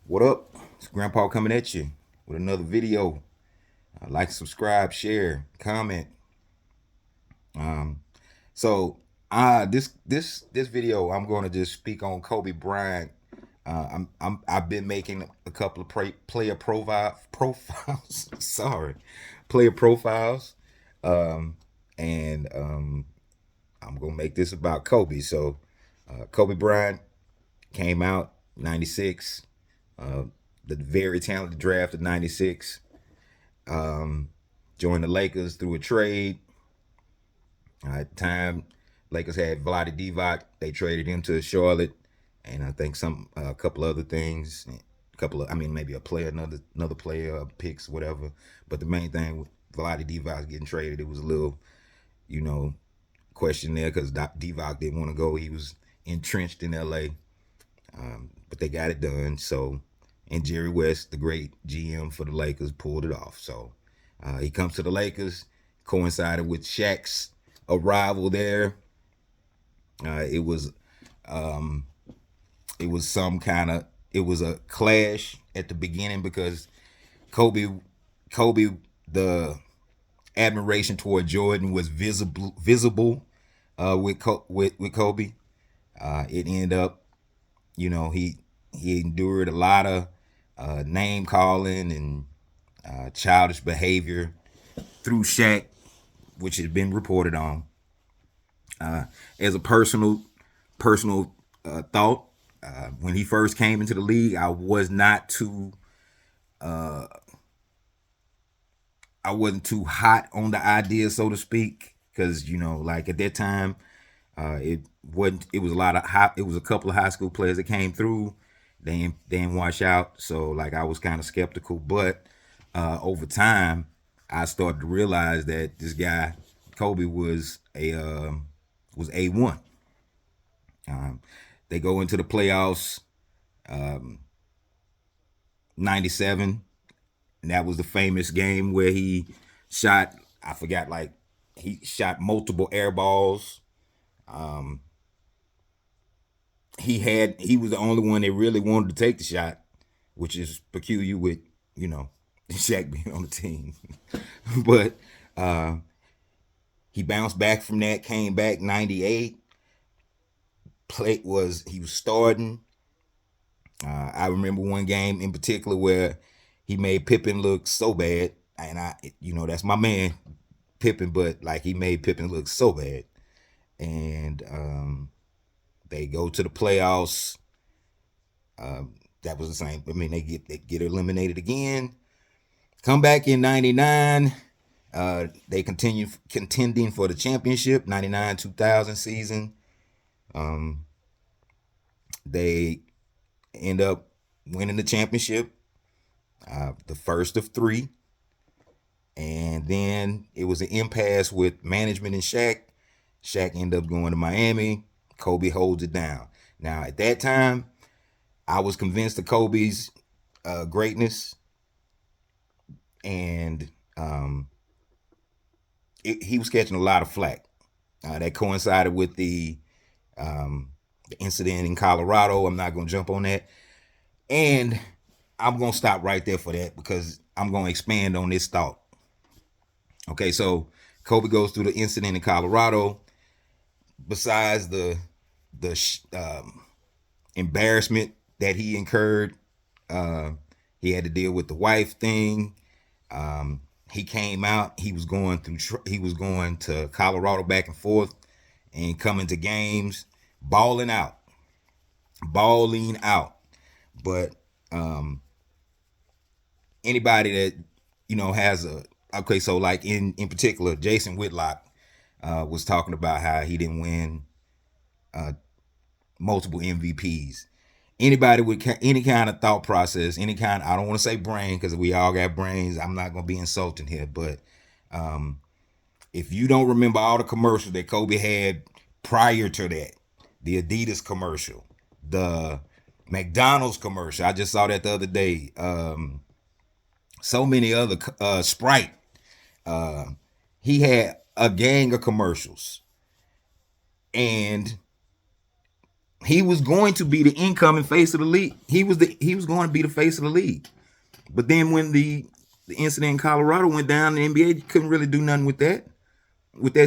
What up? It's Grandpa coming at you with another video. Like, subscribe, share, comment. Um, so this video, I'm going to just speak on Kobe Bryant. I've been making a couple of player profiles. Sorry, player profiles, um, and I'm gonna make this about Kobe. So, Kobe Bryant came out '96. Uh, the very talented draft of '96. Um, Joined the Lakers through a trade. At the time, Lakers had Vlade Divac. They traded him to Charlotte, and I think a couple other things, a couple of, I mean, maybe a player, another player, picks, whatever. But the main thing with Vlade Divac getting traded, it was a little, you know, question there because Divac didn't want to go. He was entrenched in LA, but they got it done. So, and Jerry West, the great GM for the Lakers, pulled it off. So he comes to the Lakers, coincided with Shaq's arrival there. It was it was some kind of it was a clash at the beginning because Kobe Kobe the admiration toward Jordan was visible with Kobe. It ended up, he endured a lot of name calling and childish behavior through Shaq, which has been reported on. As a personal thought, when he first came into the league, I wasn't too hot on the idea, so to speak, because like at that time, it wasn't. It was a lot of high. It was a couple of high school players that came through. They didn't wash out, so like I was kind of skeptical. But over time, I started to realize that this guy Kobe was A1. Um, they go into the playoffs, '97. And that was the famous game where he shot, I forgot, like he shot multiple air balls. He was the only one that really wanted to take the shot, which is peculiar with, you know, Shaq being on the team. But uh, he bounced back from that, came back '98. He was starting. I remember one game in particular where he made Pippen look so bad, and that's my man, Pippen, but like he made Pippen look so bad, and they go to the playoffs. That was the same. I mean, they get eliminated again. Come back in '99. They continue contending for the championship, '99 2000 season. They end up winning the championship, the first of three. And then it was an impasse with management and Shaq. Shaq ended up going to Miami. Kobe holds it down. Now, at that time, I was convinced of Kobe's greatness, and he was catching a lot of flack. That coincided with the incident in Colorado. I'm not going to jump on that. And I'm going to stop right there for that because I'm going to expand on this thought. Okay, so Kobe goes through the incident in Colorado. Besides the embarrassment that he incurred, he had to deal with the wife thing. He came out. He was going to Colorado back and forth, and coming to games, balling out, balling out. But anybody that has a okay, so like in particular, Jason Whitlock was talking about how he didn't win multiple MVPs. Anybody with any kind of thought process, any kind, I don't want to say brain because we all got brains. I'm not going to be insulting here, but if you don't remember all the commercials that Kobe had prior to that, the Adidas commercial, the McDonald's commercial, I just saw that the other day. So many other Sprite. He had a gang of commercials, and he was going to be the incoming face of the league. He was going to be the face of the league. But then when the incident in Colorado went down, the NBA couldn't really do nothing with that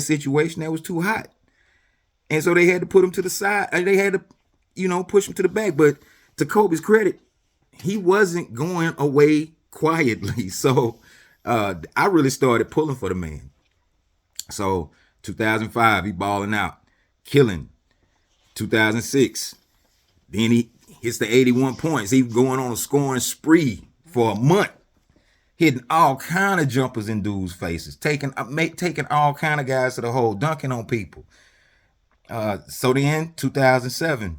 situation. That was too hot. And so they had to put him to the side. They had to, push him to the back. But to Kobe's credit, he wasn't going away quietly. So I really started pulling for the man. So 2005, he balling out, killing. 2006, then he hits the 81 points. He going on a scoring spree for a month, hitting all kind of jumpers in dudes' faces, taking all kind of guys to the hole, dunking on people. So then 2007,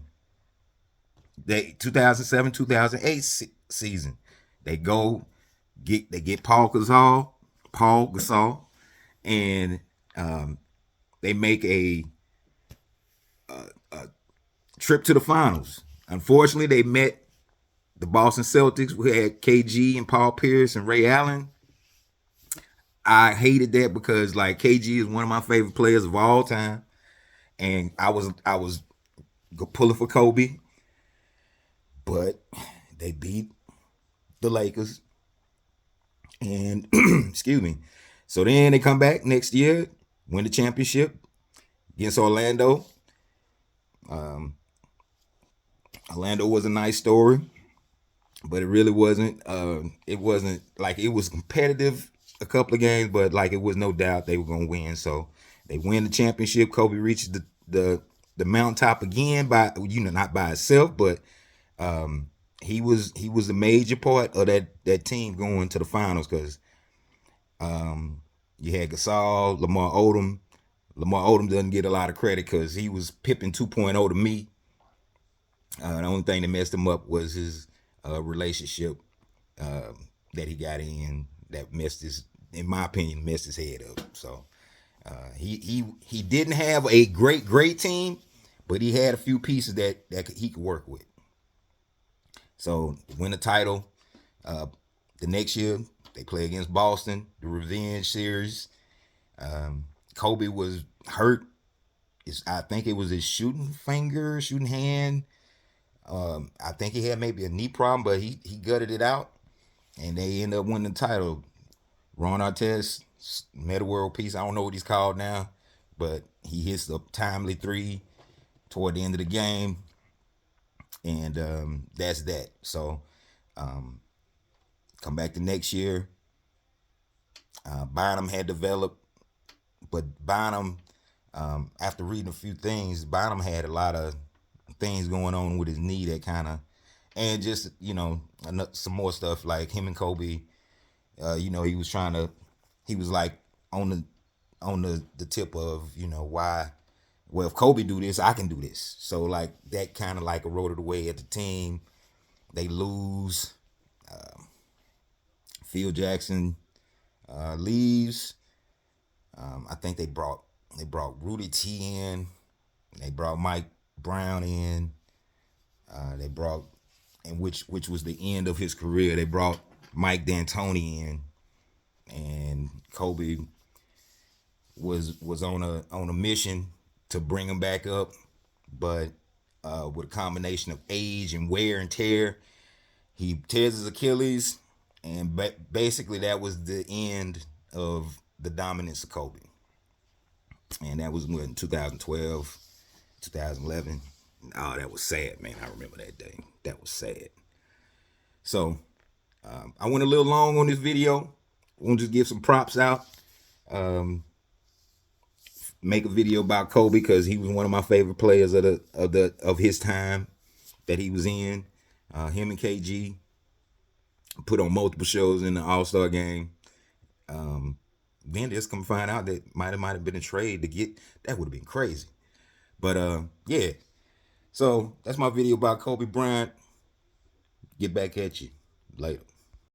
2008 season, they get Paul Gasol, and they make a trip to the finals. Unfortunately, they met the Boston Celtics, who had KG and Paul Pierce and Ray Allen. I hated that because like KG is one of my favorite players of all time, and I was pulling for Kobe, but they beat the Lakers, and excuse me. So then they come back next year, win the championship against Orlando. Orlando was a nice story, but it really wasn't. It wasn't like it was competitive a couple of games, but like it was no doubt they were gonna win. So they win the championship. Kobe reaches the mountaintop again by not by himself, but he was a major part of that team going to the finals because you had Gasol, Lamar Odom. Lamar Odom doesn't get a lot of credit because he was Pippen 2.0 to me. The only thing that messed him up was his relationship that he got in that in my opinion, messed his head up. So he didn't have a great team, but he had a few pieces that he could work with. So win the title. The next year they play against Boston, the revenge series. Kobe was hurt. I think it was his shooting hand. I think he had maybe a knee problem, but he gutted it out, and they end up winning the title. Ron Artest, Meta World Peace. I don't know what he's called now, but he hits a timely three toward the end of the game, and that's that. So come back the next year. Bynum had developed, but Bynum, after reading a few things, Bynum had a lot of things going on with his knee that kind of, and just some more stuff like him and Kobe. He was like on the tip of why. Well, if Kobe do this, I can do this. So like that kind of like eroded away at the team. They lose. Phil Jackson leaves. I think they brought Rudy T in. They brought Mike Brown in. They brought, and which was the end of his career. They brought Mike D'Antoni in, and Kobe was on a mission to bring him back up, but with a combination of age and wear and tear, he tears his Achilles, and basically that was the end of the dominance of Kobe. And that was in 2012, 2011. Oh, that was sad, man. I remember that day. That was sad. So I went a little long on this video. I want to just give some props out. Make a video about Kobe because he was one of my favorite players of his time that he was in. Him and KG put on multiple shows in the All-Star game. Then just come find out that might have been a trade to get. That would have been crazy. But yeah. So that's my video about Kobe Bryant. Get back at you later.